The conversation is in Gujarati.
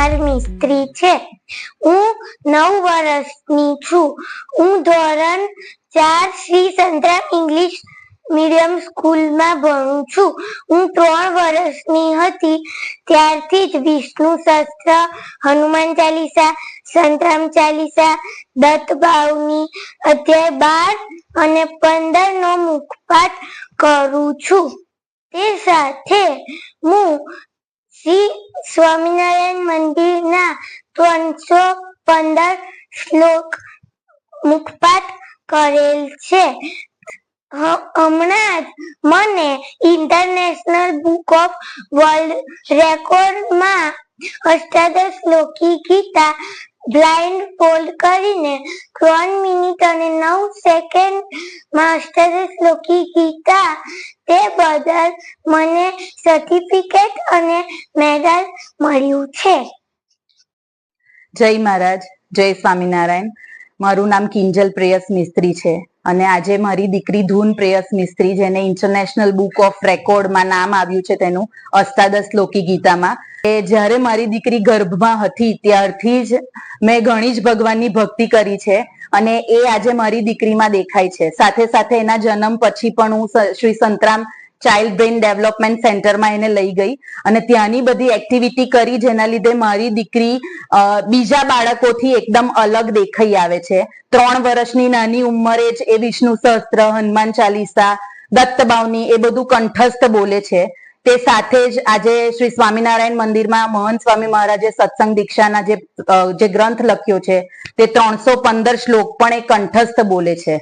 કુમાર મિસ્ત્રી છે. હું 9 વર્ષની છું. હું ધોરણ 4 શ્રી સંતરામ ઇંગ્લિશ મીડિયમ સ્કૂલમાં ભણું છું. હું 3 વર્ષની હતી ત્યારથી જ વિષ્ણુ સહસ્ત્ર, હનુમાન ચાલીસા, સંતરામ ચાલીસા, દત્ત બાવની, અધ્યાય 12 અને 15 નો મુખપાઠ કરું છું. તે સાથે હું શ્રી સ્વામિનારાયણ મંદિરના 315 શ્લોક મુખપાઠ કરેલ છે. હમણાં જ મને ઇન્ટરનેશનલ બુક ઓફ વર્લ્ડ રેકોર્ડમાં અષ્ટાદશલોકી ગીતા બ્લાઇન્ડ ફોલ્ડ કરીને 3 મિનિટ અને 9 સેકન્ડમાં અષ્ટાદશલોકી ગીતા, તે બદલ મને સર્ટિફિકેટ અને મેડલ મળ્યું છે. જય મહારાજ, જય સ્વામિનારાયણ. મારું નામ કિંજલ પ્રેયસ મિસ્ત્રી છે અને આજે મારી દીકરી ધૂન પ્રેયસ મિસ્ત્રી, જેને ઇન્ટરનેશનલ બુક ઓફ રેકોર્ડમાં નામ આવ્યું છે તેનું અષ્ટાદશલોકી ગીતામાં, જ્યારે મારી દીકરી ગર્ભમાં હતી ત્યારથી જ મેં ઘણી જ ભગવાનની ભક્તિ કરી છે અને એ આજે મારી દીકરીમાં દેખાય છે. સાથે સાથે એના જન્મ પછી પણ હું Shri Santram child brain development સેન્ટરમાં એને લઈ ગઈ અને ત્યાંની બધી એક્ટિવિટી કરી, જેના લીધે મારી દીકરી બીજા બાળકોથી એકદમ અલગ દેખાઈ આવે છે. 3 વર્ષની નાની ઉંમરે જ એ વિષ્ણુ સહસ્ત્ર, હનુમાન ચાલીસા, દત્ત બાવની એ બધું કંઠસ્થ બોલે છે. તે સાથે જ આજે શ્રી સ્વામિનારાયણ મંદિરમાં મહંત સ્વામી મહારાજે સત્સંગ દીક્ષાના જે ગ્રંથ લખ્યો છે તે 315 શ્લોક પણ એ કંઠસ્થ બોલે છે.